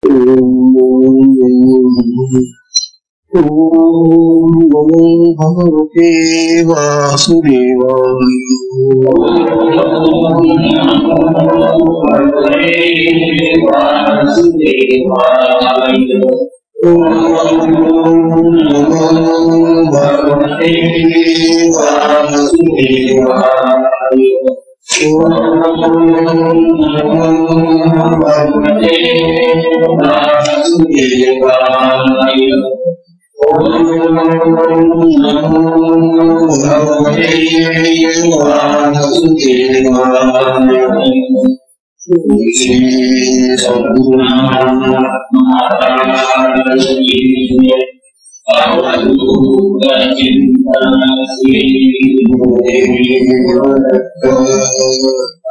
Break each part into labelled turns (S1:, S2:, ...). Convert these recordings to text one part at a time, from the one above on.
S1: ओम नमो भगवते वासुदेवाय। ओम नमो भगवते वासुदेवाय। ओम नमो भगवते वासुदेवाय। ओम नमो भगवते वासुदेवाय। श्री सद्गुरु महाराज की अवधूत चिंतन श्री गुरुदेव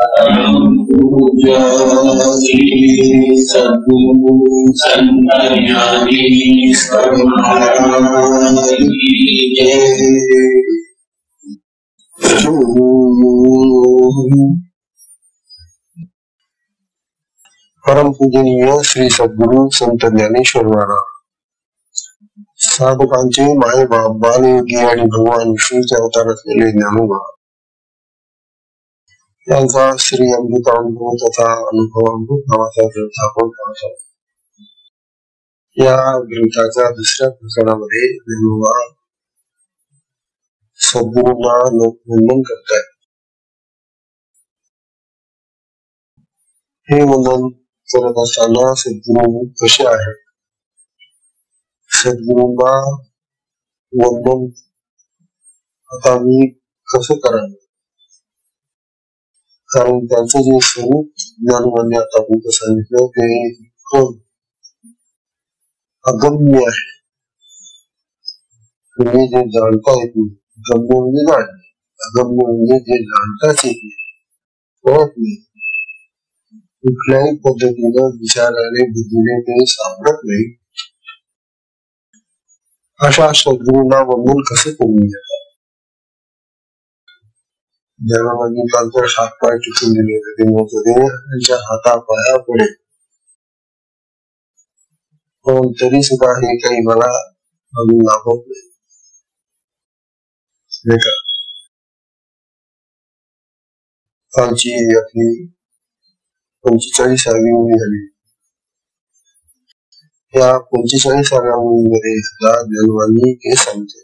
S1: परम पूज्य श्री सद्गुरु संत ज्ञानी महाराज की जय। परम पूजनीय श्री सद्गुरु संत ज्ञानेश्वर महाराज साधकांचे माय बाप बालयोगी आणि भगवान विष्णूचे अवतार असलेले ज्ञानोबा यांचा श्री अमृतानुभव तथा अनुभवानुभव नावाचा ग्रंथ आपण पाहतो। या ग्रंथाच्या दुसऱ्या प्रकरणामध्ये ज्ञानोबा सद्गुरूंना वंदन करतायत। हे वंदन करत असताना सद्गुरू कसे आहेत, सद्गुरूंना वंदन आता मी कसं करावं, कारण त्यांचं जे स्वरूप ज्ञानोबांनी आतापर्यंत सांगितलं ते अगम्य आहे। तुम्ही जे जाणता येत नाही, गम्य म्हणजे जाणणे, अगम्य म्हणजे जे जाणताच येत नाही, कळत नाही, कुठल्याही पद्धतीनं विचाराने बुद्धीने ते सापडत नाही, अशा सद्गुरूंना वंदन कसे करून घेतात। ज्ञानोबांनी कालच्या हातपाय टिकून दिले होते, त्यांच्या हातापाया पुढे, पण तरी सुद्धा हे काही मला अजून लाभत नाही। कालची आपली 45वी ओळी झाली। या 45व्या ओळीमध्ये ज्ञानोबांनी हे सांगते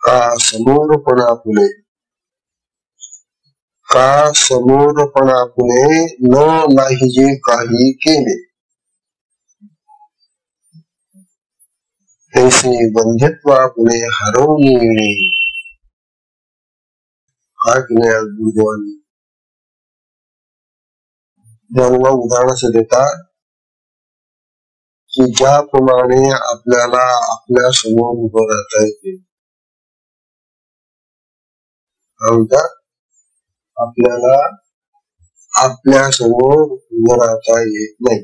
S1: का समोरपणा फुले, का समोरपणा फुले न लाहिजे काही केले, तैसे बंधत्वा फुले हरवून येणे। हा की नाही गुरुदेवांनी ज्ञानोबा उदाहरण असं देतात की ज्याप्रमाणे आपल्याला आपल्या समोर उभं राहता येते, आपल्याला आपल्या समोर उभं राहता येत नाही,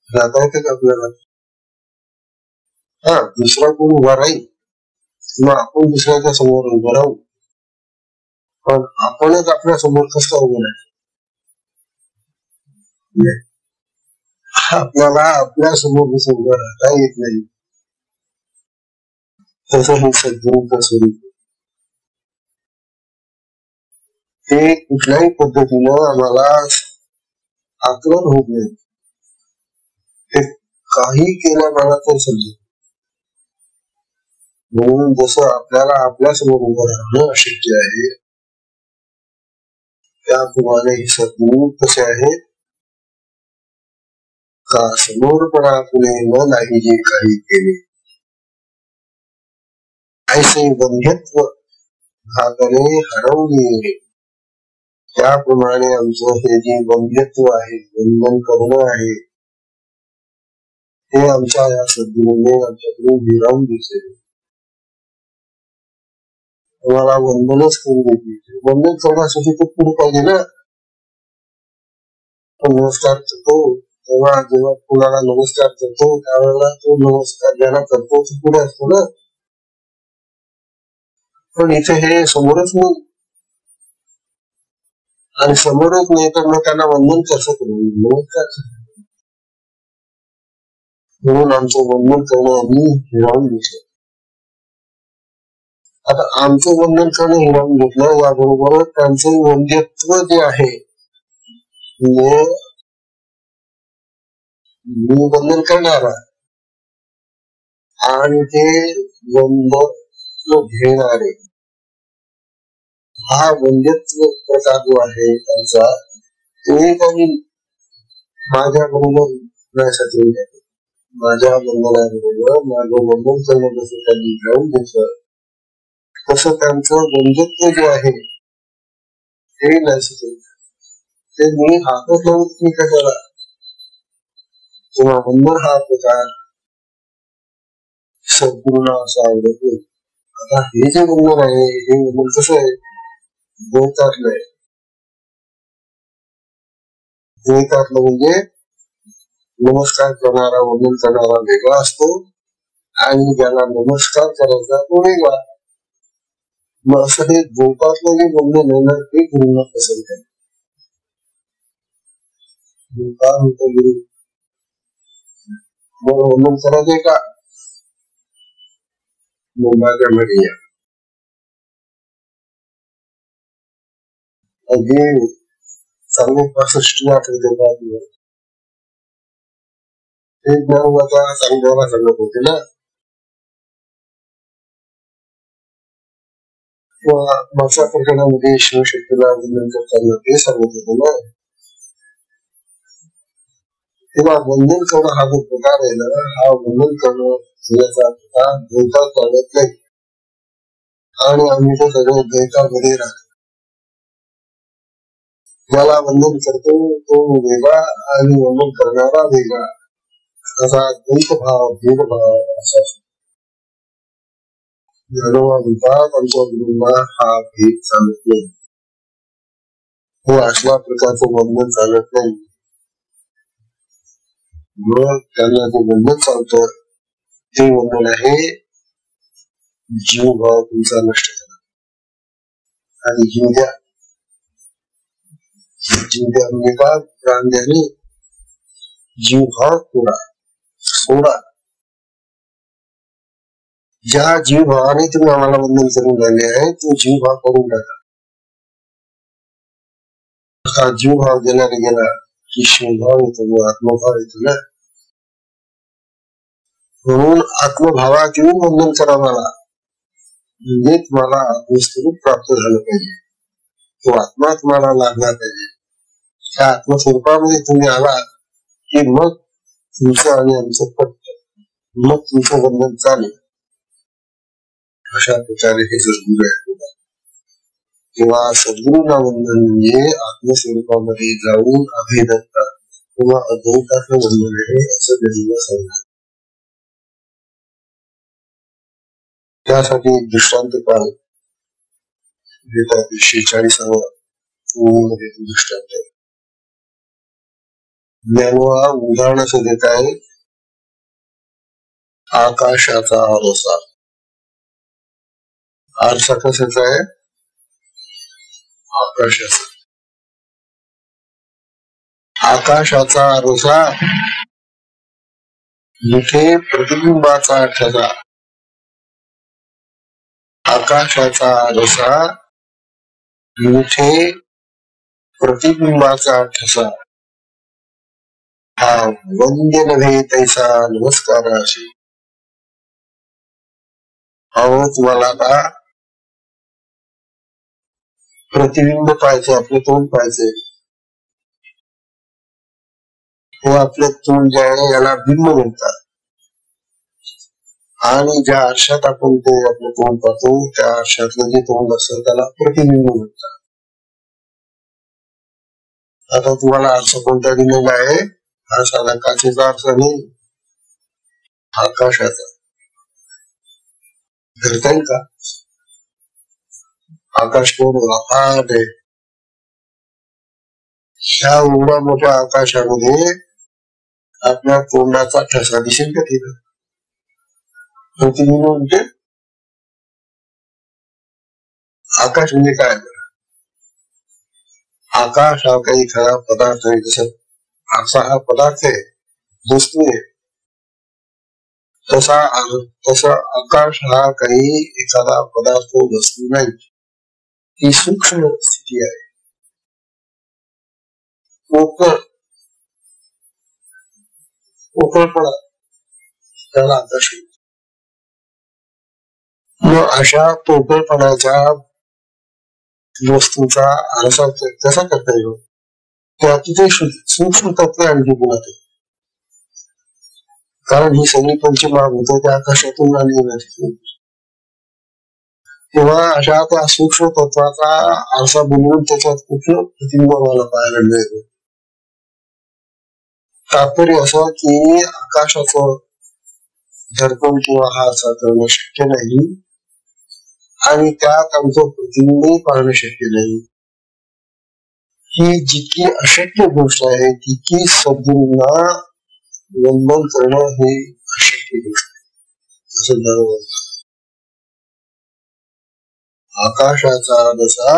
S1: राहता येते का आपल्याला? हा, दुसरा कोण उभा राहील किंवा आपण दुसऱ्याच्या समोर उभं राहू, पण आपणच आपल्या समोर कसं उभं राहायचं? आपल्याला आपल्या समोर उभं राहता येत नाही। तसं हे सद्गुरूंचं स्वरूप ते कुठल्याही पद्धतीनं आम्हाला आकलन होत नाही, ते काही केलं मला तर समजेल। म्हणून जसं आपल्याला आपल्या समोर उभं राहणं अशक्य आहे, त्याप्रमाणे हे सद्गुरू कसे आहेत का समोरपणा फुले न लाहिजे काही केले, ऐसे बंधत्व घातले हरवले। त्याप्रमाणे आमचं हे जे बंधत्व आहे, बंधन करणं आहे, ते आमच्या या सद्गुरूने आमच्याकडून हिरावून दिसे। आम्हाला वंदनच करू देते, वंदन करण्यासाठी तो पुढे पाहिजे ना। नमस्कार करतो तेव्हा जेव्हा कुणाला नमस्कार करतो त्यावेळेला तो नमस्कार ज्याला करतो तो पुढे असतो ना, पण इथे हे समोरच नाही, आणि समोरच नाही तर मग त्यांना वंदन कसं करू, नमस्कार म्हणून आमचं वंदन करणं आम्ही हिरावून घेतलं. आता आमचं वंदन करणं हिरावून घेतलं, याबरोबर त्यांचं वंद्यत्व जे आहे, मी वंदन करणारा आणि ते वंदन घेणारे, हा वंद्यत्व प्रकार जो आहे त्यांचा, ते त्यांनी माझ्या बरोबर नाही, माझ्या वंदनाबरोबर माझं वंदन करणं जसं त्यांनी घेऊन घेतलं, तसं त्यांचं वंद्यत्व जे आहे ते नाही. ते मी हातच लावून मी कशाला, किंवा वंदन हा प्रकार संपूर्ण असा आवडत नाही. आता हे जे वंदन आहे, हे वंदन कसं आहे, द्वैतातलं आहे. द्वैतातलं म्हणजे नमस्कार करणारा, वंदन करणारा वेगळा असतो आणि ज्याला नमस्कार करायचा तो वेगळा. मग असं हे द्वैतातलं जे वंदन आहे ना, ते गुरुंना पसंत आहे. काय म्हणतो गुरु, मग वंदन करायचंय का, मुंबईच्या मध्ये या. अगदी चांगले 65 आठवते ते ज्ञानोबाचा सांगताना सांगत होते ना, किंवा मागच्या प्रकरणामध्ये शिवशक्तीला वंदन करताना ते सांगत होते ना. तेव्हा वंदन करणं हा जो प्रकार आहे ना, हा वंदन करणं याचा प्रकार द्वैतात चालत नाही आणि आम्ही तो सगळं द्वैतामध्ये राहतो. ज्याला वंदन करतो तो वेगळा आणि वंदन करणारा वेगळा, असा द्वैत भाव, भेदभाव असा ज्ञानोबा म्हणतात, आमच्या गुरुंना हा भेद चालत नाही, हे अशा प्रकारचं वंदन चालत नाही. मग त्यांना जे वंदन चालतं ते वंदन आहे जीवभाव तुमचा नष्ट करा. आणि जिंद्या म्हणजे का, प्राण्याने जीवभाव सोडा. ज्या जीवभावाने तुम्ही आम्हाला वंदन करून राहिले आहे, तो जीवभाव करून टाका. हा जीवभाव गेल्याने गेला की शिवभाव येतो, आत्मभाव येतो ना. म्हणून आत्मभावात येऊन वंदन करा मला, म्हणजे तुम्हाला आत्मस्वरूप प्राप्त झालं पाहिजे, तो आत्मा तुम्हाला लागला पाहिजे. त्या आत्मस्वरूपामध्ये तुम्ही आला की मग तुमचं आणि आमचं पटत, मग तुमचं वंदन चालेल. अशा प्रकारे हे सद्गुरू आहे. किंवा सद्गुरूंना वंदन म्हणजे आत्मस्वरूपामध्ये जाऊन अभेदत्ता किंवा अद्वैताचं वंदन आहे असं त्यांना सांगणार. त्यासाठी एक दृष्टांत काळ देतात. 46मध्ये दृष्टांत ज्ञानोबा उदाहरण असं देत आहे, आकाशाचा आरसा. आरसा कशाचा आहे, आकाशाचा. आकाशाचा आरसा जिथे प्रतिबिंबाचा ठसा. आकाशाचा आरसा जिथे प्रतिबिंबाचा ठसा. हा वंद्य नव्हे तैसा नमस्काराशी. अहो तुम्हाला आता प्रतिबिंब पाहायचं, आपलं तोंड पाहायचंय. हे आपलं तोंड जे आहे याला बिंब म्हणतात, आणि ज्या आरशात आपण ते आपलं तोंड पाहतो त्या आरशातलं जे तोंड असतं त्याला प्रतिबिंब म्हणतात. आता तुम्हाला आरसा कोणता दिलेला आहे, हा साधा काचेचा आरसा नाही, आकाशाचा. धरता येईल का, आकाश केवढं अफाट आहे. ह्या एवढ्या मोठ्या आकाशामध्ये आपल्या तोंडाचा ठसा दिसेल का तिथं. प्रतिबिंब म्हणजे आकाश म्हणजे काय, आकाश हा काही खरा पदार्थ आहे. जसं आरसा हा पदार्थ आहे, वस्तू आहे, तसा आकाश हा काही एखादा पदार्थ वस्तू नाही, ती सूक्ष्म स्थिती आहे. पोकळपणा त्याला आकाश. मग अशा पोकळपणाच्या वस्तूचा आरसा कसा करता येईल? त्यात सूक्ष्म तत्व आणखी पुन्हा, कारण ही सगळी पंचमहाभूत त्या आकाशातून आली नाही. तेव्हा अशा त्या सूक्ष्म तत्वाचा आरसा बनवून त्याच्यात कुठलं प्रतिबिंब मला पाहायला मिळतं. तात्पर्य असं की आकाशाचं दर्पण किंवा हालचाल करणं शक्य नाही आणि त्यात आमचं प्रतिबिंबही पाहणं शक्य नाही. ही जितकी अशक्य गोष्ट आहे तितकी सद्गुरूंना वंदन करणं हे अशक्य गोष्ट आहे असं दररोज. आकाशाचा जसा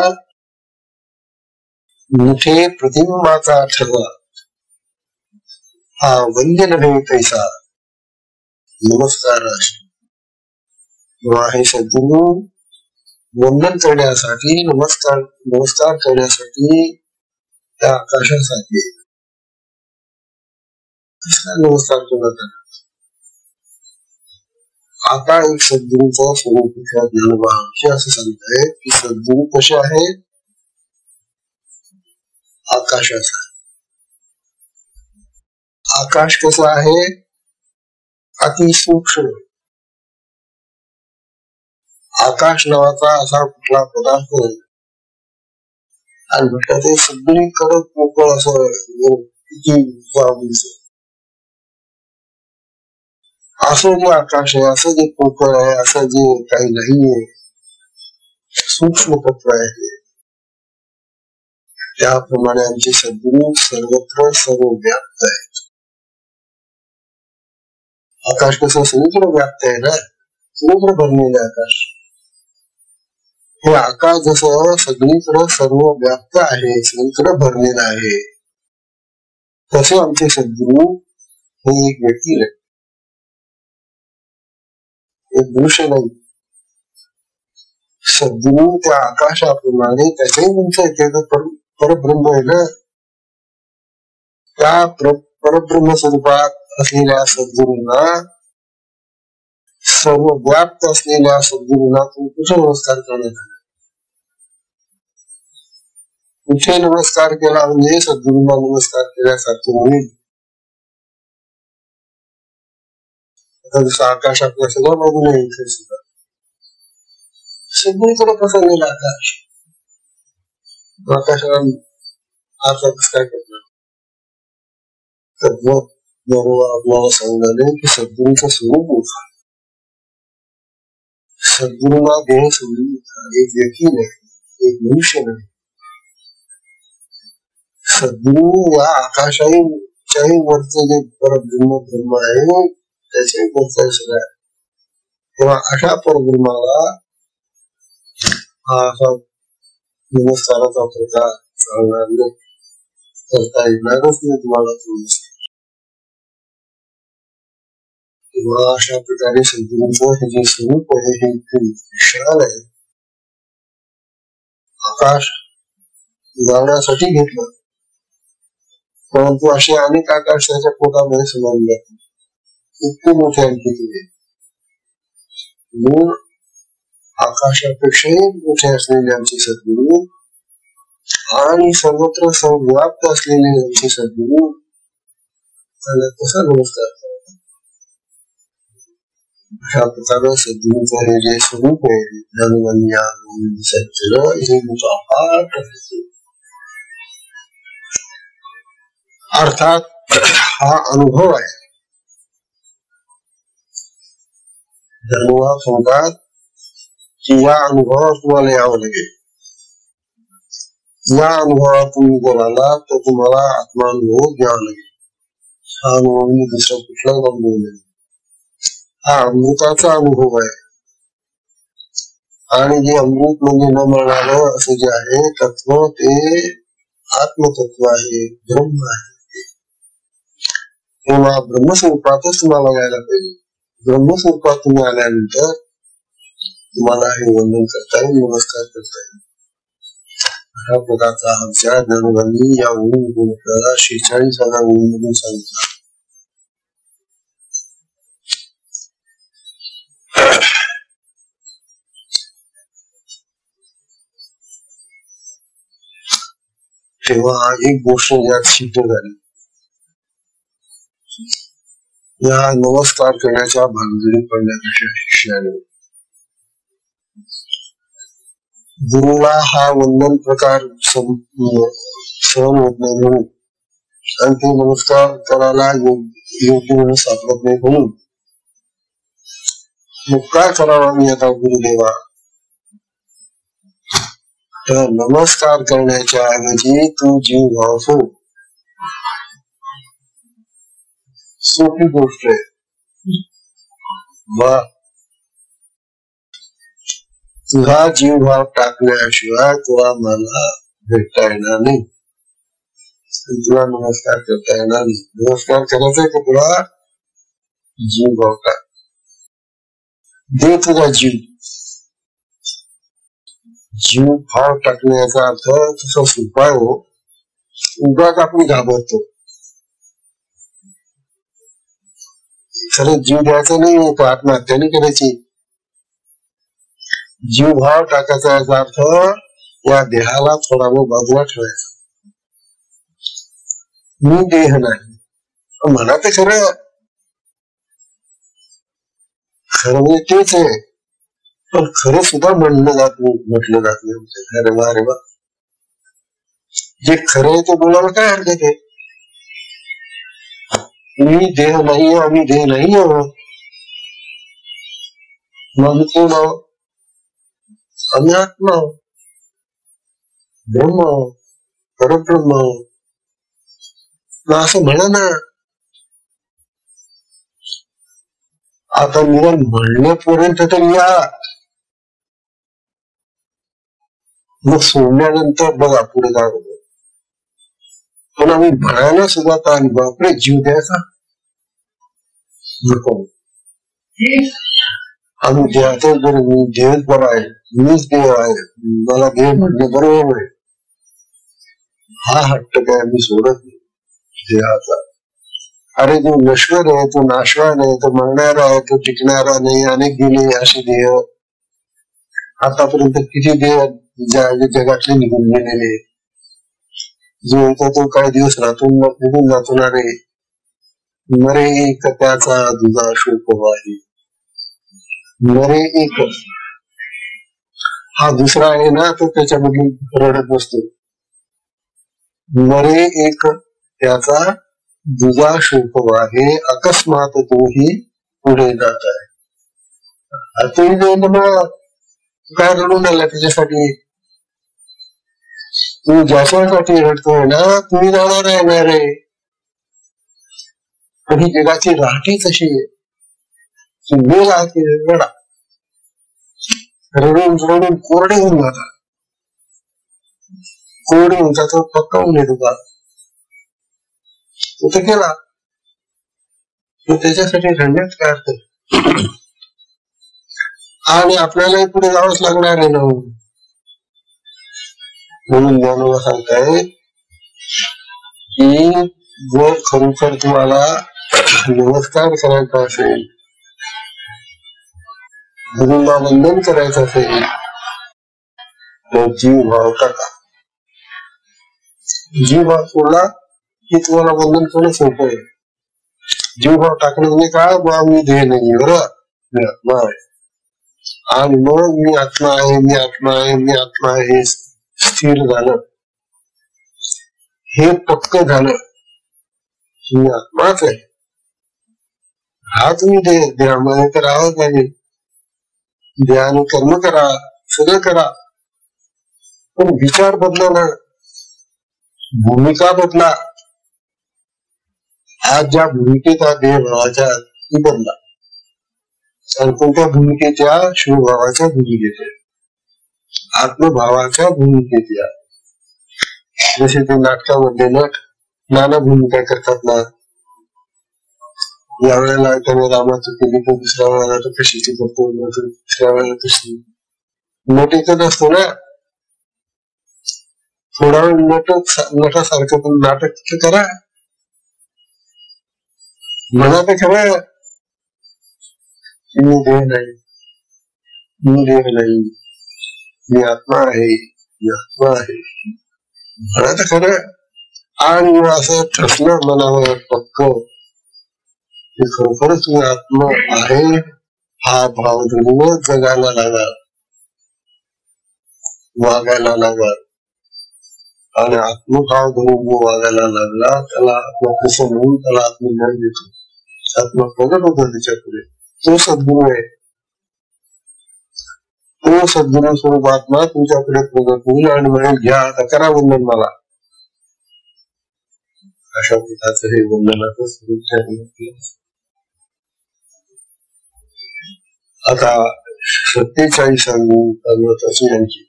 S1: मुठे प्रतिबिंबाचा ठरवा, हा वंद्य नव्हे कैसा नमस्कार किंवा हे सद्गुरू वंदन करण्यासाठी नमस्कार करण्यासाठी त्या आकाशासाठी नमस्कार करण्यासाठी. आता एक सद्गुरूचा स्वरूप ज्ञानोबा असं सांगताय की सद्गुरू कसे आहेत? आकाशाचा. आकाश कसं आहे? अतिसूक्ष्म. आकाश नावाचा असा कुठला पदार्थ नाही आणि म्हटलं ते सगळीकडे पोकळ असं असं जे आकाश आहे, असं जे पोकळ आहे, असं जे काही नाहीये सूक्ष्म तत्व आहे, त्याप्रमाणे आमचे सद्गुरू सर्वत्र सर्व व्याप्त आहेत. आकाश कसं सगळीकडे व्याप्त आहे ना, सगळीकडे भरलेलं आकाश. हे आकाश जसं सगळीकडे सर्व व्याप्त आहे, सगळीकडे भरलेलं आहे, तसे आमचे सद्गुरू हे एक व्यक्ती आहे, एक दृश्य नाही. सद्गुरू त्या आकाशाप्रमाणे त्याच्याही उंच परब्रह्म आहे ना. त्या परब्रह्म स्वरूपात असलेल्या सद्गुरूंना, सर्व व्याप्त असलेल्या सद्गुरूंना कुठे नमस्कार करण्यात आला? कुठे नमस्कार केला म्हणजे सद्गुरूंना नमस्कार केल्यासारखं होईल. जसं आकाश आपल्या सगळ्या बाजूने सगळीकडे पसरलेला आकाश. आकाशाला आता काय करणार? आपल्याला सांगणारे की सद्गुरूचं स्वरूप मोठा, सद्गुरूला देह स्वरूप एक व्यक्ती नाही, एक मनुष्य नाही. सद्गुरू या आकाशाही वरचं जे परब्रह्म आहे त्याच्याही वरचं सगळं आहे. तेव्हा अशा परब्रह्माला हा असा नमस्काराचा प्रकार सांगणार नाही, करता येणारच नाही तुम्हाला. किंवा अशा प्रकारे सद्गुरूंचं हे जे स्वरूप आहे हे विशाल आहे. आकाश जाण्यासाठी घेतलं, परंतु असे अनेक आकाश त्याच्या पोटामध्ये समावले जातात, इतके मोठे आणखी तुझे. म्हणून आकाशापेक्षाही मोठे असलेले आमचे सद्गुरू आणि सर्वत्र सर्वव्याप्त असलेले आमचे सद्गुरू त्याला कसा नमस्कार करतात? अशा प्रकारे सद्गुरूचं हे जे स्वरूप आहे अर्थात हा अनुभव आहे. धर्मवाद सांगतात की या अनुभवात तुम्हाला यावं लागेल. या अनुभवात तुम्ही जर आला तर तुम्हाला आत्मानुभव घ्यावा लागेल. हा अनुभव दुसरा कुठलाच अनुभव नाही. हा अमृताचा अनुभव आहे. आणि जे अमृत म्हणजे न मरणारं असं जे आहे तत्व ते आत्मतत्व आहे, ब्रह्म आहे. तेव्हा ब्रह्मस्वरूपातच तुम्हाला यायला पाहिजे. ब्रह्मस्वरूपात तुम्ही आल्यानंतर तुम्हाला हे वंदन करता येईल, नमस्कार करता येईल. अशा प्रकारचा हा विचार ज्ञानोबांनी या ओळीमधून आपल्याला 46व्या ओळीमधून सांगितला. तेव्हा एक गोष्ट यात सिद्ध झाली. या नमस्कार करण्याच्या भानगडीत पडण्यापेक्षा शिष्याने गुरुला हा वंदन प्रकार सहन होत नाही म्हणून आणि ते नमस्कार करायला योग्य म्हणून सापडत नाही म्हणून मग काय करावा मी आता गुरुदेवा, तर नमस्कार करण्याच्या ऐवजी तू जीव भाव सोड. सोपी गोष्ट आहे. तुझा जीव भाव टाकण्याशिवाय तुला मला भेटता येणार नाही, तुला नमस्कार करता येणार नाही. नमस्कार करायचा का तुला? जीव भाव टाक, दे तुझा जीव. जीव भाव टाकण्याचा अर्थ तसा सोपा हो, उगाच आपण घाबरतो. खरं जीव द्यायचा नाही होतो, आत्महत्या नाही करायची. जीव भाव टाकायचा याचा अर्थ या देहाला थोडा वेळ बाजूला ठेवायचा. मी देह नाही म्हणा, ते खरं खरं म्हणजे तेच आहे, पण खरं सुद्धा म्हटलं जात नाही. खरं वा रे वा, जे खरं आहे ते बोलायला काय हरकत आहे. मी देह नाही, आम्ही देह नाही आहोत. मग कोण आहोत? आम्ही आत्मा, ब्रह्म, परब्रह्म असं म्हणा ना. आता निवड म्हणण्यापर्यंत तर या, मग सोडल्यानंतर बघा पुढे काय होतं. पण आम्ही म्हणायला सुद्धा आणि बापरे जीव द्यायचा नको. आम्ही देहाचा बरं, मी देहच बरा आहे, मीच देह आहे, मला देह म्हणणे बरोबर आहे. हा हट्ट काय मी सोडत नाही देहाचा. अरे जो नश्वर आहे, तो नाशवान आहे, तो मरणारा आहे, तो टिकणारा नाही. अनेक दिले असे देह, आतापर्यंत किती देह जगातले निघून गेलेले. जो येतो तो काही दिवस राहून निघून जातो ना रे. मरे एक त्याचा दुजा शोक आहे. मरे एक हा दुसरा आहे ना, तो त्याच्यामधून रडत बसतो. मरे एक त्याचा दुजा शोक आहे, अकस्मात तोही पुढे जात आहे. काय रडून आला त्याच्यासाठी? तू ज्याच्यासाठी रडतोय ना, तुम्ही जाणार आहे ना रे. पण ही जगाची राहटीच अशी आहे, रडा रडून रडून कोरडे होऊन जातात. कोरडे होऊन जातो, पक्का होऊन येतो का तो केला. त्याच्यासाठी रडण्यात काय अर्थ? आणि आपल्याला पुढे जावंच लागणार आहे ना. म्हणून ज्ञानोबा सांगताय की जर खरोखर तुम्हाला नमस्कार करायचा असेल, गुरुला वंदन करायचं असेल, तर जीव भाव टाका. जीव भाव सोडला की तुम्हाला वंदन करणं सोपं आहे. जीव भाव टाकणं म्हणजे काय? बा मी देह नाही, बरं मी आत्मा आहे. आणि मग मी आत्मा आहे, मी आत्मा आहे, मी आत्मा आहे स्थिर झालं, हे पक्क झालं, मी आत्माच आहे. हा तुम्ही देहामध्ये तर राहावंच पाहिजे. देहाने कर्म करा, सगळं करा, पण विचार बदला ना, भूमिका बदला. आज ज्या भूमिकेचा देह भावाच्या ती बदला. आणि कोणत्या भूमिकेच्या? शिवभावाच्या भूमिकेच्या, आत्मभावाच्या भूमिकेच्या. जसे ते नाटकामध्ये नट नाना भूमिका करतात ना, या वेळेला त्याने रामाचं केली तर दुसऱ्या वेळेला तर कशीची करतो, दुसऱ्या वेळेला कशी. नट एकच असतो ना, थोडा वेळ नटासारखं पण नाटक करा. म्हणा तर खरं मी देह नाही, मी देह नाही, मी आत्मा आहे, मी आत्मा आहे, म्हणा तर खरं. आणि असं ठसलं मनावर पक्क की खरोखरच मी आत्मा आहे हा भाव धरून जगायला लागला, वागायला लागला. आणि आत्मभाव धरून जो वागायला लागला त्याला आत्मा कसं म्हणून त्याला आत्मज्ञान देतो. आत्मा प्रगट होतो त्याच्यापुढे. तो सद्गुरू आहे. तो सद्गुरू स्वरूप आत्मा तुमच्याकडे प्रगट होईल आणि म्हणेल घ्या आता करा वंदन मला. अशा प्रकारचं हे वंदनाचं स्वरूप. आता 47वी अनुवादाची यांची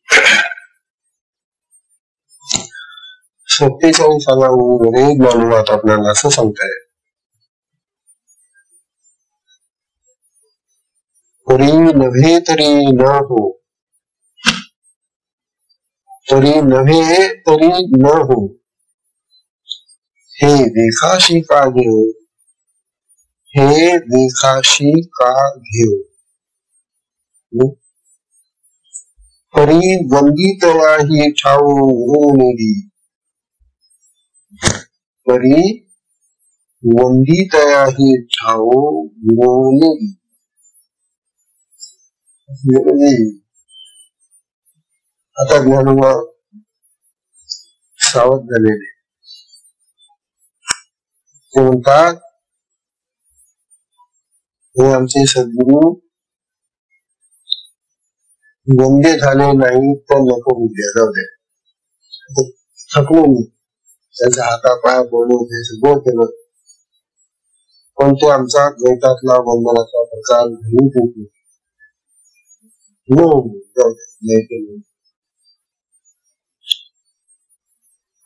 S1: 47व्या ओळीमध्ये ज्ञानवाद आपल्याला असं सांगताय. तरी नव्हे तरी न हो, तरी नव्हे तरी न हो, हे देखाशी का घेऊ, हे देखाशी का घेऊ. परी वंदितया ही ठाऊ रोनेली, परी वंदितया ही ठाऊ रोनेली. आता ज्ञानोबा सावध झालेले. ते म्हणतात हे आमचे सद्गुरू वंदे झाले नाही तर नको उद्या जाऊ द्या. थकलो मी त्यांच्या हातापाया बोलवून सगळं केलं, पण तो आमचा द्वैतातला वंदनाचा प्रकार घेऊन ठेवतो.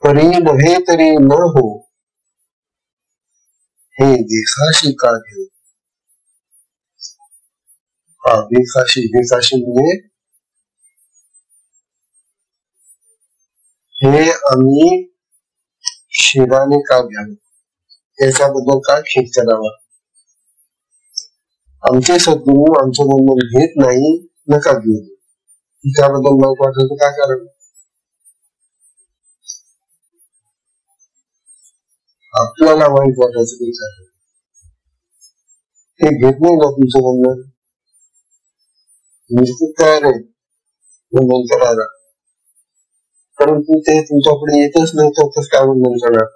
S1: परी नव्हे तरी न हो, हे देखाशी का घेऊ. हा देखाशी, देखाशी म्हणजे हे आम्ही शिराने का घ्यावं, याच्याबद्दल का खेद करावा. आमचे सद्गुरू आमचं वंदन घेत नाही, नका घेऊ. त्याबद्दल वाईट वाटायचं काय कारण. आपल्याला वाईट वाटायचं काही कारण. ते घेत नाही ना तुमचं वंदन, म्हणजे खूप तयार आहे वंदन करायला, परंतु ते तुमच्याकडे येतच नाही तर काय वंदन करणार.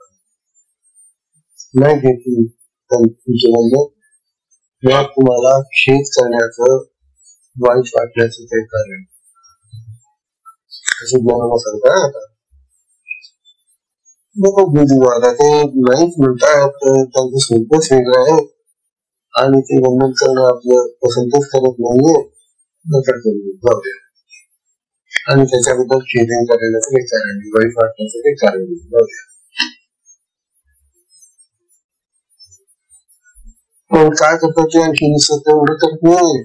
S1: नाही घेत तुमचं वंदन, किंवा तुम्हाला खेद करण्याचं वाईट वाटण्याचं काही कारण. असं ज्ञानाला सांगताय. आता बघ बुद्धिवादा ते नाहीच म्हणतात, त्यांचं स्वरूपच वेगळं आहे आणि ते वंदन करणं आपलं पसंतच करत नाहीये, नका करू जाऊ द्या. आणि त्याच्याबद्दल खेदही करण्याचं काही कारण नाही, वाईट वाटण्याचं काही कारण नाही, जाऊ द्या. पण काय करतात ते आणखी निसर्ग एवढं करत नाही.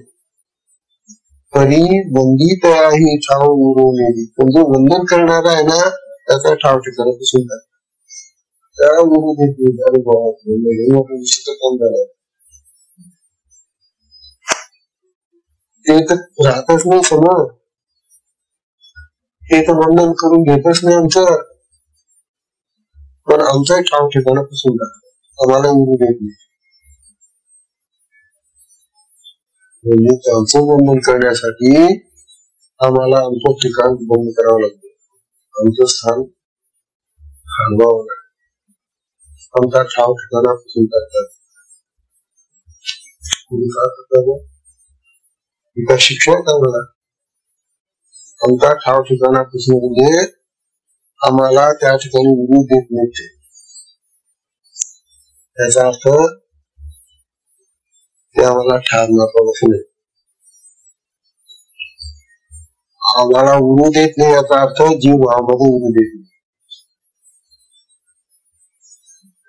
S1: तरी वंदितया ही ठाव उरवलेली, पण जो वंदन करणारा आहे ना त्याचा ठाव ठिकाणा पासून त्या गुरु देखील अनुभवात विशिष्ट काम झालं. ते तर राहतच नाही समोर, ते तर वंदन करून घेतच नाही आमचं, पण आमचा ठाव ठिकाणा पासून आम्हाला गुरु देत नाही. म्हणजे त्यांचं वंदन करण्यासाठी आम्हाला आमचं ठिकाण बंद करावं लागतं, आमचं स्थान हलवावं लागतं, आमचा ठाव ठिकाणापासून करतात. इथं शिक्षण का मला आमचा ठाव ठिकाणापासून म्हणजे आम्हाला त्या ठिकाणी गुरु देत नाही. त्याचा अर्थ ते आम्हाला ठार नका नाही, आम्हाला उरू देत नाही याचा अर्थ जीव भावामध्ये उरू देत नाही.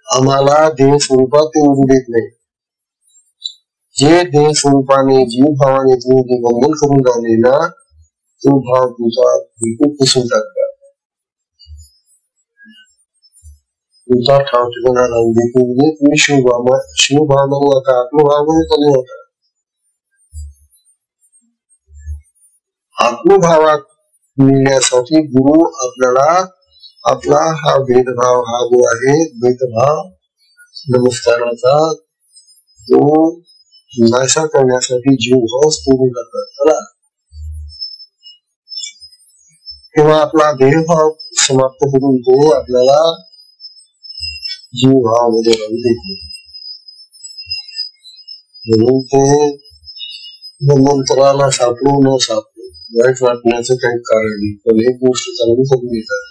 S1: आम्हाला देह स्वरूपात ते उरू देत नाही, जे देह स्वरूपाने जीव भावाने तुम्ही जे बंधन करून राहिले ना, तो भाव तुमचा बिलकुल पुसून टाकतात. तुमचा ठाव ठिकाणा राहून देतो. म्हणजे तुम्ही शिवभावना होता, आत्मभावमध्ये कमी होता. आत्मभावात मिळण्यासाठी गुरु आपल्याला आपला हा भेदभाव, हा जो आहे भेदभाव नमस्काराचा, तो नाशा करण्यासाठी जीवभाव सोडून जातात. तेव्हा आपला देहभाव समाप्त करून तो आपल्याला जीवभावामध्ये राहू देतो. म्हणून ते मंत्राला सापडू न सापडू वाईट वाटण्याचं काही कारण नाही. पण एक गोष्ट चांगली करून येतात,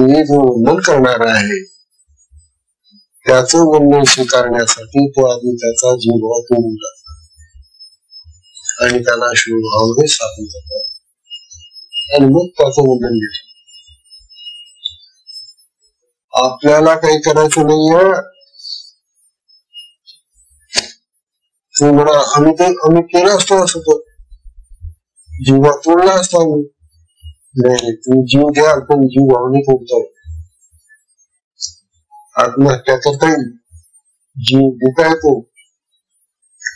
S1: हे जो वंदन करणार आहे त्याचं वंदन स्वीकारण्यासाठी तो आधी त्याचा जीवभाव तोडून टाकतात आणि त्याला शिवभावामध्ये स्थापन करतात आणि मग त्याचं वंदन घेतात. आपल्याला काही करायचं नाहीये. आम्ही केलं असतो असं, तो जीवा तोडला असतो आम्ही. नाही, तुम्ही जीव द्याल पण जीव भावने तोडताय. आत्महत्या करता येईल, जीव देता येतो,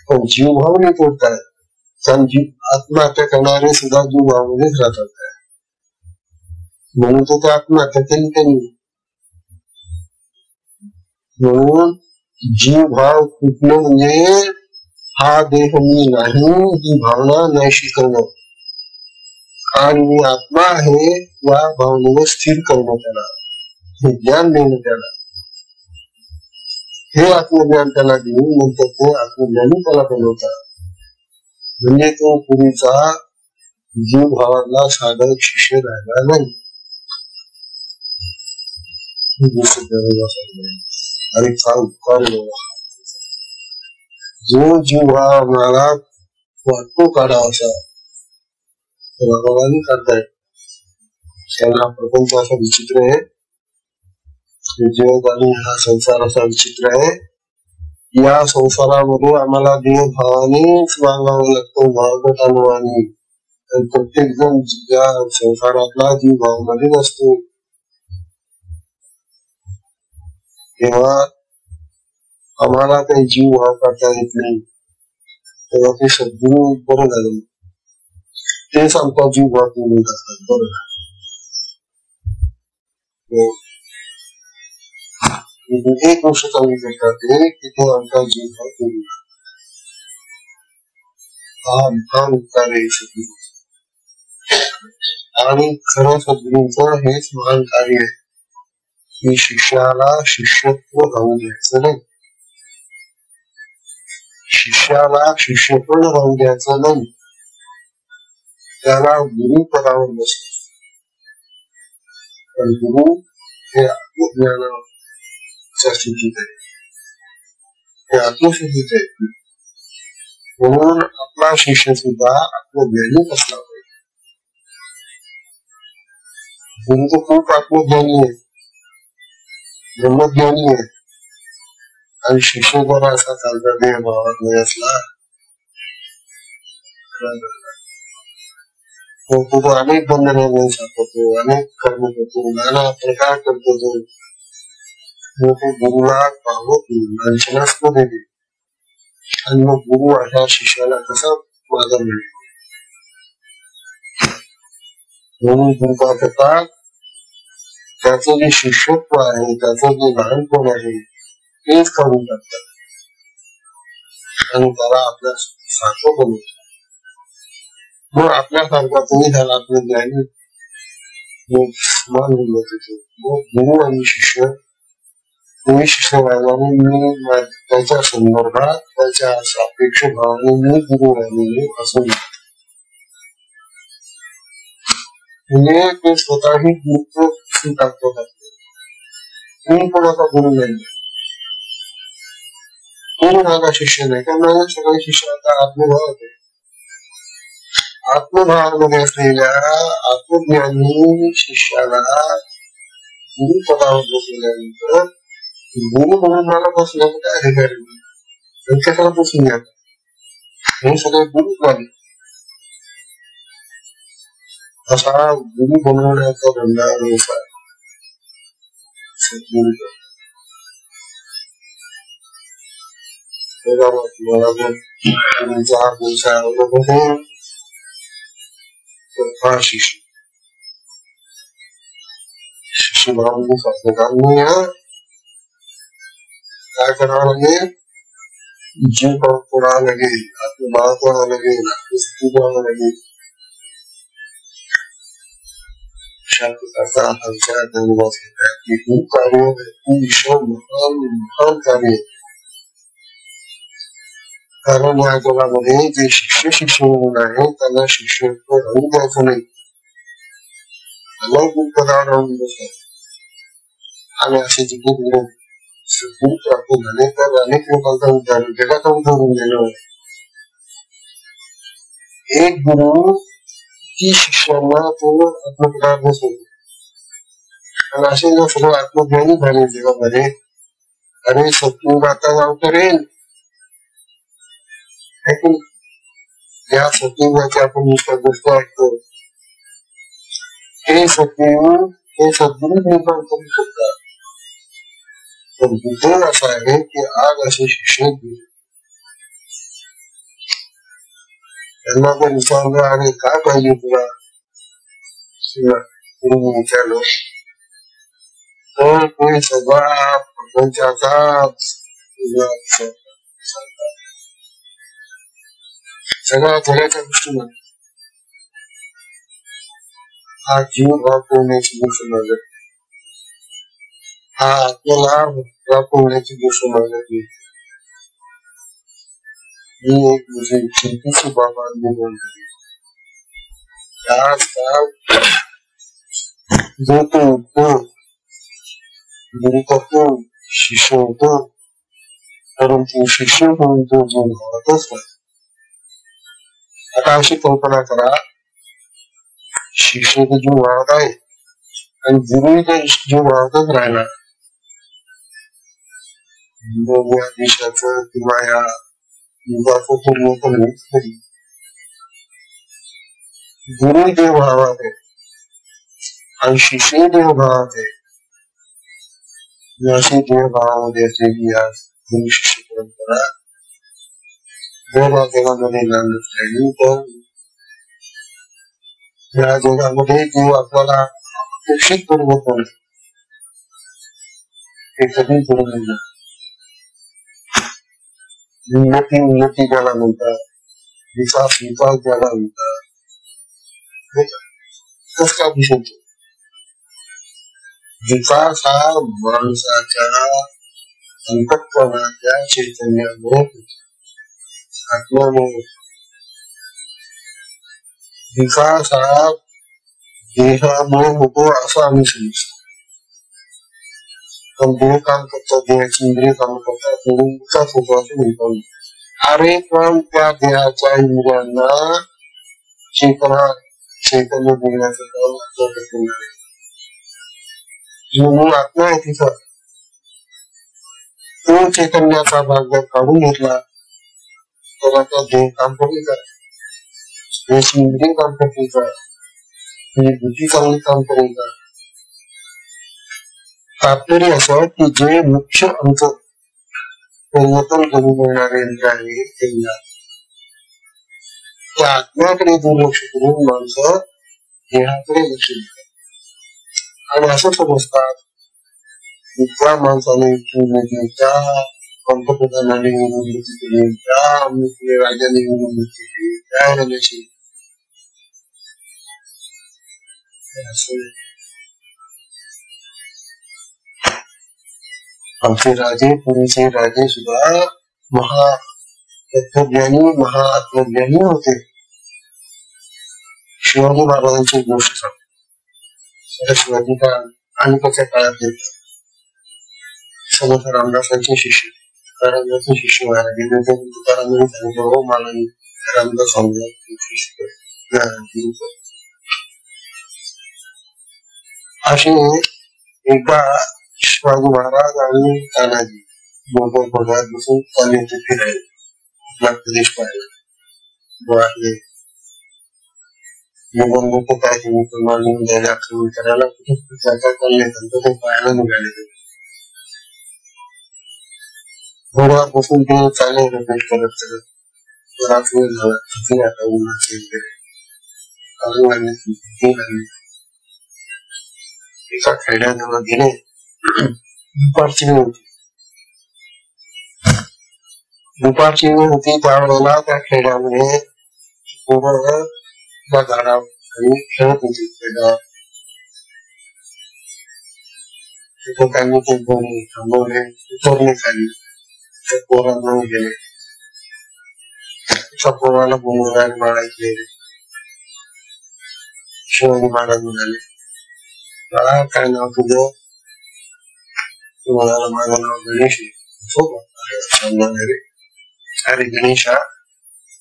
S1: पण जीव भावने तोडताय. कारण आत्महत्या करणारे सुद्धा जीव भावनेच राहतात. म्हणून तो त्या आत्महत्या केली त्यांनी. म्हणून जीव भाव तुटणं म्हणजे हा देह मी नाही ही भावना नाहीशी करणं आणि मी आत्मा आहे या भावनेवर स्थिर करणं, त्याला हे ज्ञान देणं, त्याला हे आत्मज्ञान त्याला देऊन नंतर ते आत्मज्ञानी त्याला बनवतात. म्हणजे तो पूर्वीचा जीव भावाला साधक शिष्य राहिला नाही. अरे फार उपकार जो जीव भाव मला वाटतो काढावासा भगवान काढताय. त्यांना प्रपंच असा विचित्र आहे, जग आणि हा संसार असा विचित्र आहे. या संसारामध्ये आम्हाला देह भावानेच वागावं लागतं, भावगत अनुवानी. प्रत्येक जण या संसारातला जीव भावामध्ये असतो. तेव्हा आम्हाला काही जीव भाव करता येत नाही. तेव्हा ते सद्गुरू बरं झालं, तेच आमचा जीव भाव करून टाकतात. बरं एक गोष्ट चांगली करतात की ते आमचा जीव भाव करून हा उपकार आहे सद्गुरू. आणि खरं सद्गुरूंचं हेच महान कार्य आहे की शिष्याला शिष्यत्व राहू द्यायचं नाही, शिष्याला शिष्यपण राहू द्यायचं नाही. त्याला गुरु पदावर बसतो. पण गुरु हे आत्मज्ञानाच्या स्थितीत आहे, हे आत्मस्थितीत आहे. म्हणून आपला शिष्य सुद्धा आत्मज्ञानी असला पाहिजे. गुरु तर खूप आत्मज्ञानी आहे, ब्रह्मज्ञानी आहे. आणि शिष्य बरा असा चालता देह भावात नाही असला तो अनेक बंधनांना सापडतो, अनेक कर्म करतो, नाना प्रकार करतो. तो गुरुला पावत दर्शनास्पद येते. आणि मग गुरु अशा शिष्याला कसा मार्ग मिळतो. म्हणून गुरु काय करतात, त्याचं जे शिष्यत्व आहे, त्याचं जे लहानपण आहे तेच काढून टाकतात आणि त्याला आपल्या सारखं बनवतात. मग आपल्यासारखा तुम्ही झाला आपलं ज्ञानी समान होतो. मग गुरु आणि शिष्य, तुम्ही शिष्य राहिल्याने मी त्याच्या संदर्भात त्याच्या सापेक्ष भावाने मी गुरु राहिलेले असं म्हणजे ते स्वतःही गुरुत्व स्वीकारतात. तुम्ही पण आता गुरु नाही, कोणी माझा शिष्य नाही, कारण माझ्या सगळे शिष्य आता आत्मभाव होते. आत्मभावामध्ये असलेल्या आत्मज्ञानी शिष्याला गुरु पदावर बसवल्यानंतर गुरु म्हणून मला बसण्याचं काय अधिकार नाही, त्यांच्याकडे बसून घ्या. हे सगळे गुरु झाले. असा गुरु बनवण्याचा धंदा व्यवसाय सद्गुरूचा. गुरुचा व्यवसाय अवलंबून आहे तर शिष्य शिष्यभावाने साध्य काम नाही आहे. काय करावं लागेल? जीव पडावं लागेल, आपलं बाळ पडावं लागेल, आपली स्थिती पडावं लागेल. अशा प्रकारचा हा विचार ज्ञानोबाच घेतात की तू कार्य तू ईश्वर महान महान कार्य. कारण या जगामध्ये जे शिष्य म्हणून आहे त्यांना शिष्यत्व राहू द्यायचं नाही. अलौकिक पदावर राहून बसतात. आणि असे जिथे गुरु प्राप्त झाले तर अनेक लोकांचा उद्धार जगाचा उद्धार होऊन गेलो. एक गुरु की शिष्यांना तो आत्मप्रकार बसवतो. आणि असे जर सगळं आत्मज्ञानी झाले जगामध्ये, अरे सत्युग आता अवतरेल. या सत्युगाची आपण नुसत्या गोष्ट ऐकतो. हे सत्युग हे सद्गुरू निर्माण करू शकतात. पण उद्योग असा आहे की आज असे शिष्य त्यांना जर विचारलं अरे काय पाहिजे तुला, गुरुने विचारलं तर ते सगळा प्रपंचाचा सगळ्या जगाच्या दृष्टीने हा जीव प्राप्त होण्याची गोष्ट मागत, हा आपल्याला प्राप्त होण्याची गोष्ट मागत नाही. ही एक म्हणजे छोटीशी बाबा निर्माण झाली. आजकाल जो तो उद्योग गुरु करतो, शिष्य होतो, परंतु शिष्य म्हणून तो जो भावतच नाही. आता अशी कल्पना करा, शिष्य तो जीव वाढत आहे आणि गुरु जीव वाढतच राहिला. या देशाचं किंवा या युगाचं पूर्ण पण गुरु देव भावात आहे आणि शिष्य देव भावात आहे. अशी देव भावामध्ये असलेली आज गुरु शिष्य परंपरा जर जगामध्ये नांदत राहिली तर या जगामध्ये जीव आपल्याला अपेक्षित करत नाही ते कधी करू नये. उन्नती ज्याला म्हणतात, विकास ज्याला म्हणतात, कस का दिसतो? विकास हा माणसाच्या अंतःकरणाच्या चैतन्यामुळे आत्म्यामुळे. विकास हा देहामुळे होतो असं आम्ही समजतो. पण देह काम करतात, देहाची इंद्रिय काम करतात म्हणून विकास होतो असं म्हणतो. अरे पण त्या देहाच्या इंद्रियांना चैतन्य देण्याचं काम आपल्याला आहे. जो आत्मा आहे तिचा तो चैतन्याचा भाग जर काढून घेतला तर आता देह काम करेल का? देहाची इंद्रिय काम करतील का? बुद्धी चांगली काम करेल का? तात्पर्य असं की जे मुख्य अंतर परिवर्तन करून मिळणारे यंत्र आहे त्या आत्म्याकडे दुर्लक्ष करून माणसं देहाकडे लक्ष देतात आणि असं समजतात त्या माणसाने त्या पंतप्रधानाने निवडणुकी केली, त्या राजाने निवडणुकी केली, त्या राजाची आमचे राजे पुरीचे राजे सुद्धा महातत्वज्ञानी महाआत्मज्ञानी होते. शिवाजी महाराजांची गोष्ट सांगतो. शिवाजी का अलीकडच्या काळात समर्थ रामदासांचे शिष्य तुकारामांचे शिष्य व्हायला गेले तर तुकारामांनी सांगितलं हो मला रामदास असे एकदा शिवाजी महाराज आणि तानाजी दोघं पदार्थ बसून चालले होते फिरायला आपला प्रदेश पाहायला. वाढले निबंध काय मुसलमान द्यायला आक्रमण करायला कुठे चर्चा चालले तर ते पाहायला निघाले घोड्यावर बसून ते चालले रिपीट करत करत रात्र झाला किती आता उन्हाचे लागली एका खेड्याजवळ गेले दुपारची वेळ होती त्यावेळेला त्या खेड्यामध्ये पोरं त्या झाडावर खेळत होती खेड्यावर तिथे त्यांनी ते गोणी थांबवले उतरले खाली त्या पोरांना गेले त्या पोराला गुणगान मारायचे शिवाजी महाराज म्हणाले मला काय नाव तुझं म्हणाला माझं नाव गणेश अरे गणेशा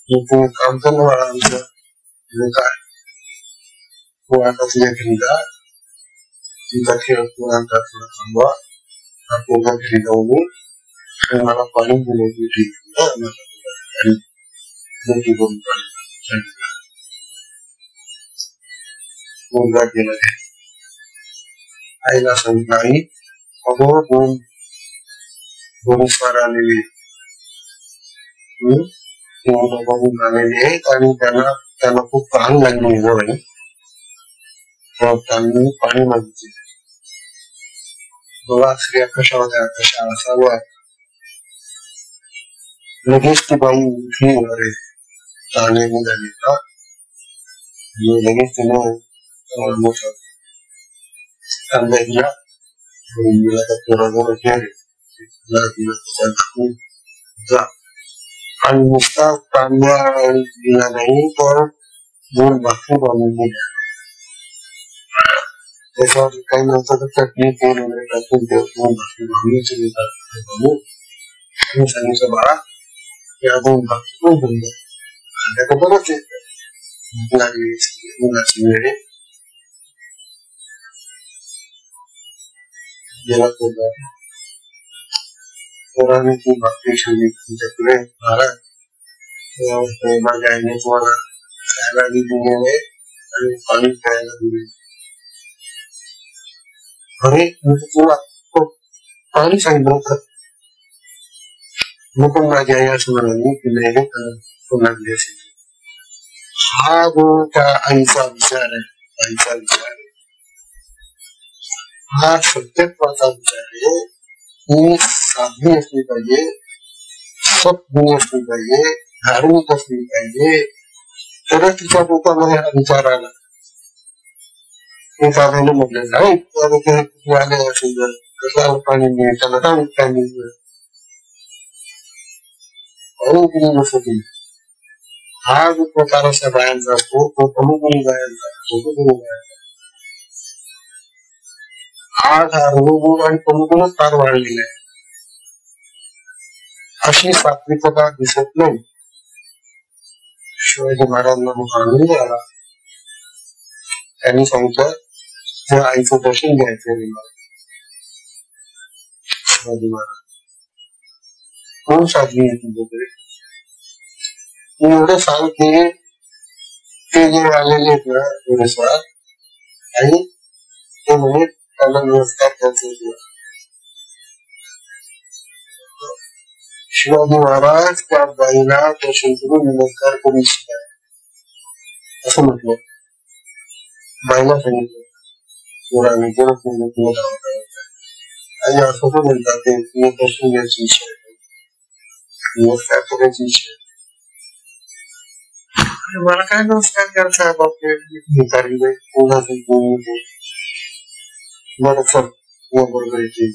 S1: तू काम कर ना मला आमचं काय तू आता तुझ्या घरी जा तुझा खेळ पोरांचा थोडा थांबवा पोरगा घरी जाऊ मी आणि मला पाणी दिले पोरगा गेला आईला सांगितलं आई अगो दोन स्वार आलेले बघून आलेले आहेत आणि त्यांना खूप तहान लागली जवळ त्यांनी पाणी मागितले बघा स्त्रिया कशा होत्या कशा असाव्या लगेच ती बाई उठली वगैरे चालणे निघाली का लगेच तिने मोठा कांदा दिला जा आणि नुसता कांदा दिला नाही तर 2 भाकरी बनवून दिल्या त्याच्यावर काही नव्हतं तर चटणी तेल वगैरे टाकून 2 भाकरी बनवून सांगितलं बाळा या 2 भाकरी पण बनल्या खाण्याचं बरंच येत लागली उन्हाची वेळ गेला पोराने ती भाकरी ठेवली तुमच्याकडे महाराज माझ्या आईने तुम्हाला खायला दिलेले आणि पाणी प्यायला दिले अरे तुला पाणी सांगितलं होतं मग पण माझी आई असं म्हणाली की नाही लागली असेल हा जो त्या आईचा विचार आहे हा सत्यत्वाचा विचार आहे ही साधनी असली पाहिजे सद्गुणी असली पाहिजे धार्मिक असली पाहिजे तरच तिच्या पोटामध्ये हा विचार आला हे साधायला म्हटलं नाही आले असेल जर कशाला पाणी मिळेल त्याला पाणी मिळेल हा जो प्रकार अशा बायांचा असतो तो अनुकूल बायांचा असतो आज हा अनुकूल आणि अनुकूलच फार वाढलेला आहे अशी सात्विकता दिसत नाही शिवाजी महाराजांना आनंद आला त्यांनी सांगितलं त्या आईचं दर्शन घ्यायचं शिवाजी महाराज कोण साधली आहे तुझ्याकडे मी एवढं सांगते ते जे आलेले आहेत ना थोडेसवार आणि ते म्हणे त्यांना नमस्कार करायचे शिवाजी महाराज त्या बाईला दर्शन करून नमस्कार करू इच्छितात असं म्हटलं बाईला सांगितलं पोराने आणि असं पण म्हणतात ते दर्शन घ्यायची इच्छा आहे नमस्कार करायची इच्छा आहे मला काय नमस्कार करायचा बापरे बरोबर येते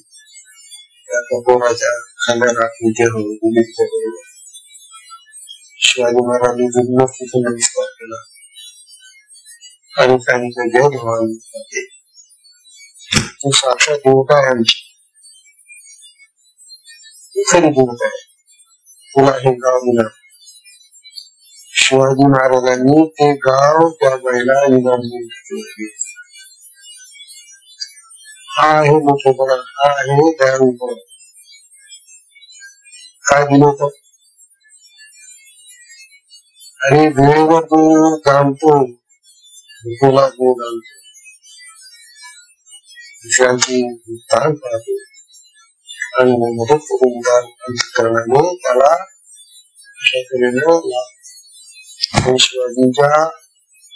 S1: पोराच्या खांद्याला शिवाजी महाराजांनी नक्कीच नमस्कार केला आणि सांगितलं जय भवानी तू साक्षात देवता आहे आमची खरी देवता आहे तुला हे गाव दिलं शिवाजी महाराजांनी ते गाव त्या बाईला इनामी घेतले हा आहे मोठेपणा हा आहे दयाळूपणा काय दिलं होतं आणि वेळेवर तो जाणतो, तुला तो जाणतो, विषयांची ताण पाहतो आणि मदत करून अंतकरणाने त्याला अशा तऱ्हेने शिवाजींच्या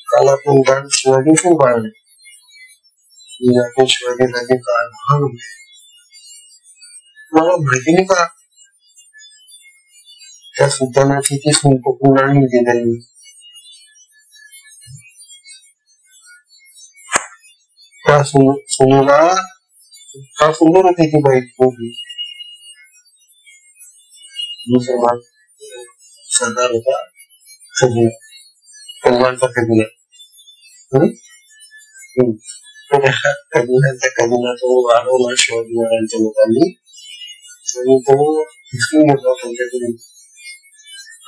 S1: कालातून ज्ञान शिवाजीशी पाळले. शिवाजीला जे काळ महान होते मला माहिती नाही का त्या सुलतानाची ती संपकून आणली गेली. त्या सुनेला का सुंदर होती ती बाई होती. मुसलमान सरदार होता खजिना, कल्याणचा खजिना. खजिन्याचा खजिना तो वाढवला शिवाजी महाराजांच्या लोकांनी आणि तो हिसकून घेतला त्यांच्याकडून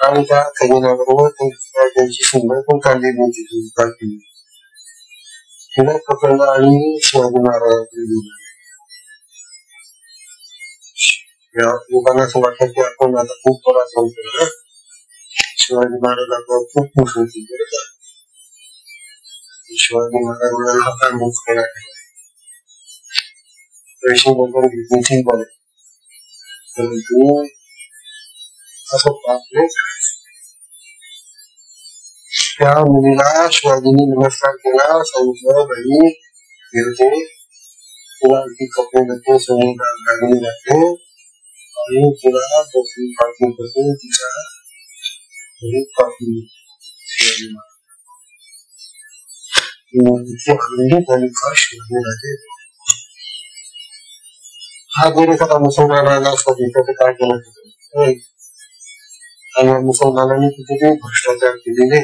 S1: आणि त्या खजिन्याबरोबर त्यांची सुंदर पण काढलेली होती. तिला पकडलं आणि शिवाजी महाराजांकडे लोकांना असं वाटतं की आपण आता खूप पराक्रम केला. शिवाजी महाराजांवर खूप खुश होती. शिवाजी महाराजांना हातात मुख केला, पैसे वगैरे घेतली बरे, परंतु असं पाप नाही करायचं. त्या मुलीला शिवाजीने नमस्कार केला, सांगितलं बाई फिरते तुला आणखी कपडे घातले, सोने दागिने घातले आणि तुला बसून पाठी बसून तिच्या घरी पाठवली. शिवाजी महाराज आनंदी झाली का शिवाजी राजे. हा जर एखादा मुसलमान आला असता तिथं काय केलं होतं आणि मुसलमानांनी तिथे काही भ्रष्टाचार केलेले.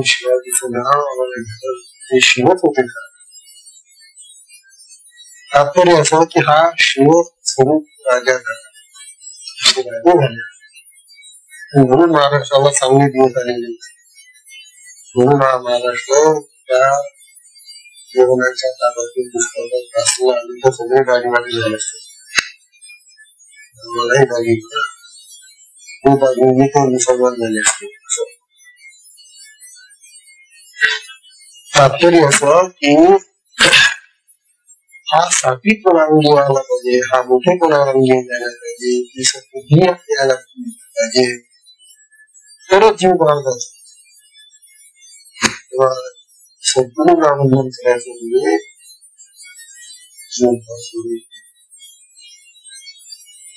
S1: शिवाजीचं नाव आम्हाला घेतलं ते शिवच होते का. तात्पर्य असं की हा शिव स्वरूप राजा झाला, म्हणून महाराष्ट्राला चांगले दिवस आलेले. म्हणून हा महाराष्ट्र त्या जीवनाच्या ताब्यातून पुस्तकात असलं आणि तर सगळे गाडीवाडी झाले असते. मलाही गाडी खूप आधी तो मुसलमान झाले असते. तात्पर्य असं की हा सात्विक अंगी आला पाहिजे, हा मोठेपणा अंगी यायला पाहिजे, ही सद्बुद्धी यायला पाहिजे, तरच जीव बाळगत. तेव्हा सद्गुरू नामधन करायचं म्हणजे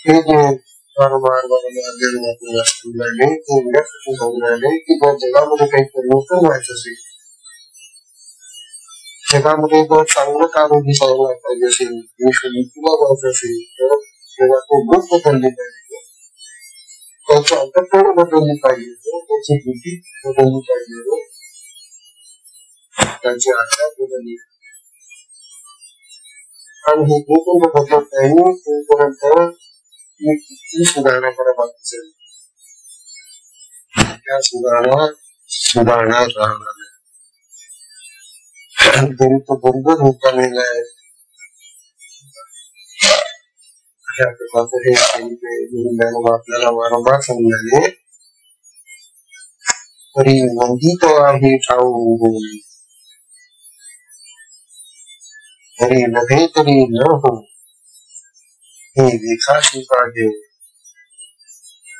S1: हे जे वारंवार आपल्याला समजायले ते विरासाठी समजायले की जर जगामध्ये काही परिवर्तन व्हायचं असेल, जगामध्ये जर चांगलं कार्य दिसायला पाहिजे असेल, विश्वनीतीला जायचं असेल तर जगाचे लोक बदलले पाहिजे, त्याची अंतःकरण बदलली पाहिजे, त्याची बुद्धी बदलली पाहिजे, त्यांची आशा बदलली आणि हे जे पण बदलत नाही तोपर्यंत किती सुधारणा करायला लागते. त्या सुधारणा राहणार नाही. तरी तो बरोबर होत आलेला आहे. अशा प्रकारचे हे आपल्याला वारंवार समजाले. तरी वंदित आहे ठाऊ तरी नव्हे तरी न हो, हे रेखाशी काढेल.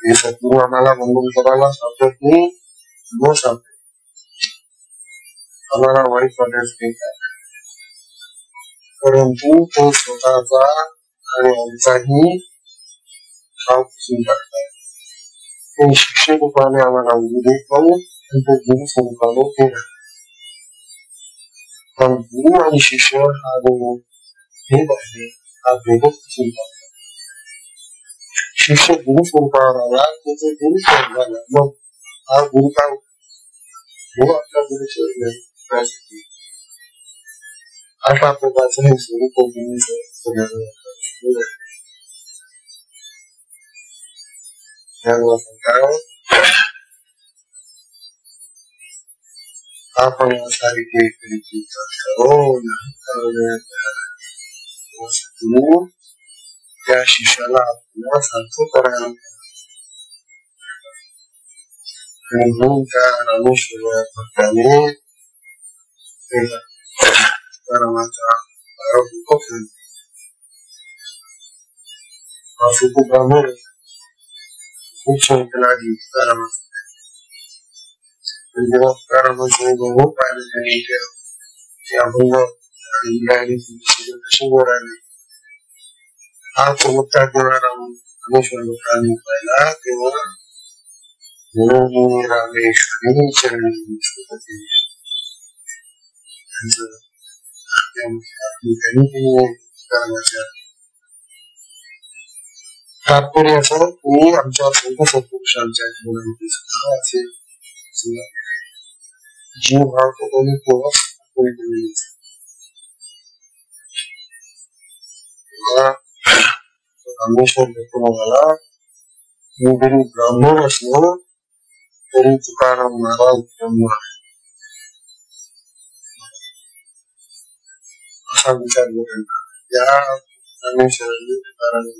S1: हे सद्गुरू आम्हाला बंधन करायला सापडत नाही, न सापडे आम्हाला वाईट वाटत, परंतु तो स्वतःचा आणि आमचाही भाव पुसून टाकतात. ते शिक्षक रूपाने आम्हाला उद्देश पाहू आणि तो गुरु स्वरूपाने ते राहतात. पण गुरु आणि शिष्य हा जो भेद आहे हा भेदच पुसून टाकतात. शिष्य गुरु स्वरूपावर आला त्याचे गुरु स्वरूप झाला, मग हा गुरु काय हो आपला गुरु स्वरूप अशा प्रकारचं हे स्वरूप आपण सारखे त्या शिष्याला आपल्या सारखं करायला आणि म्हणून त्या रामेश्वर भक्ताने तुकारामाचा ब्राह्मण आधी तुकारामाचा जेव्हा तुकारामाचे गौरव पाहिलं त्यांनी ते अभंग कशी बोलायला हा चमत्कार जेव्हा रामेश्वर भक्तांनी पाहिला तेव्हा रामेश्वरी चरणी तात्पर्य असं की आमच्या संत सत्पुरुषांच्या जीवनामध्ये सुद्धा असे जीव भाव त्यांनी रामेश्वर भक्तोबाला मी जरी ब्राह्मण असलो तरी तुकाराम महाराज ब्रह्म असा विचार करेल या रामेश्वरांनी तुकाराम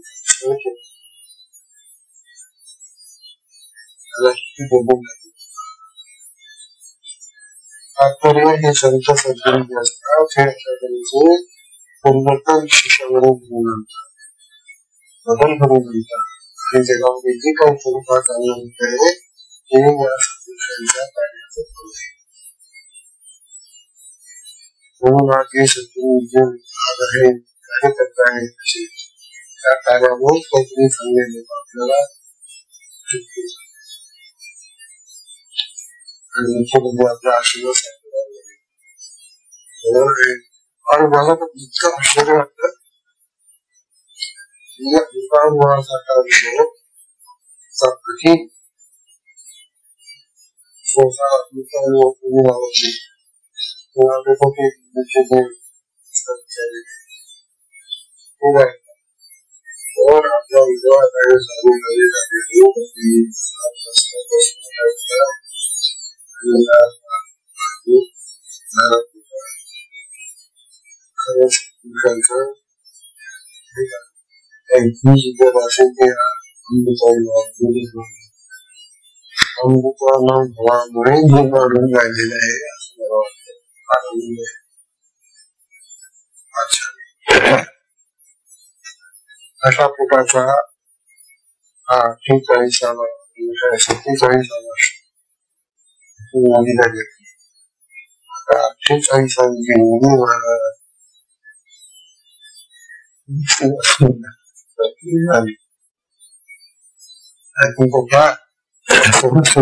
S1: तात्पर्य हे संत सद्गुरू जे असतात हे अशा तऱ्हेचे परिवर्तन शिष्यावरून घेऊन आणतात, बदल करून आणतात आणि जगामध्ये जे काही स्वरूपात आलं आहे ते या सत्पुरुषांच्या कार्याचं फळ आहे. म्हणून हा जे सद्गुरू जे भाग आहे कार्यकर्ता आहे असे त्या कार्यावर काहीतरी सांगण्याचे आपल्याला आणि मुख्यमध्ये आपला आशीर्वाद आणि मला तर इतकं आश्चर्य वाटतं दुकानसारखा विषय कठीण और आपल्या विधवाकडे भवामुळे निर्माण झालेलं आहे असं मला वाटतं. अशा प्रकारचा हा 48 मोदीला घेतली. आता 48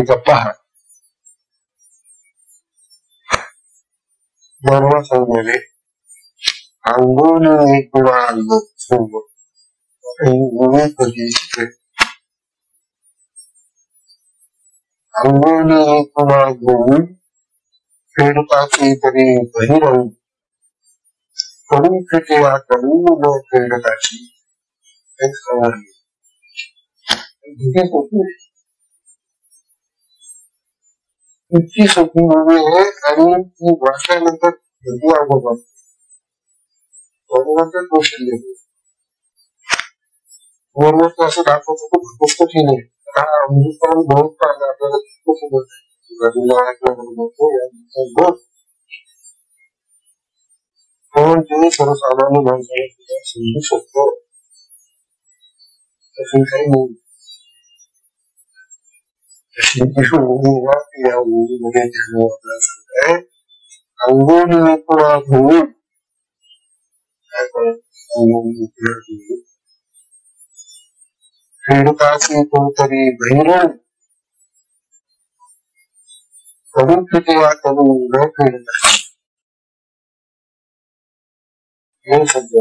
S1: गप्पा बरोबर सांगले अंगोली किंवा अंगोली किंवा गोवी फेडताची तरी बहिरंग करून फेकेवा करून न फेडताची इतकी सोपी मूवी आहे आणि ती वाचल्यानंतर कधी अगोदर बरोबर कौशल्य बरोबर असं दाखवतो खूप पुस्तकही नाही. बहुत आपल्याला पण ते सर्वसामान्य माणसाला समजू शकतो तशी काही नाही. या मूवीमध्ये आपल्याला सांगताय अंगोली किंवा धुळी फेडताची कोणतरी बहिरण करून फेकेवा करून न फेडता हे शब्द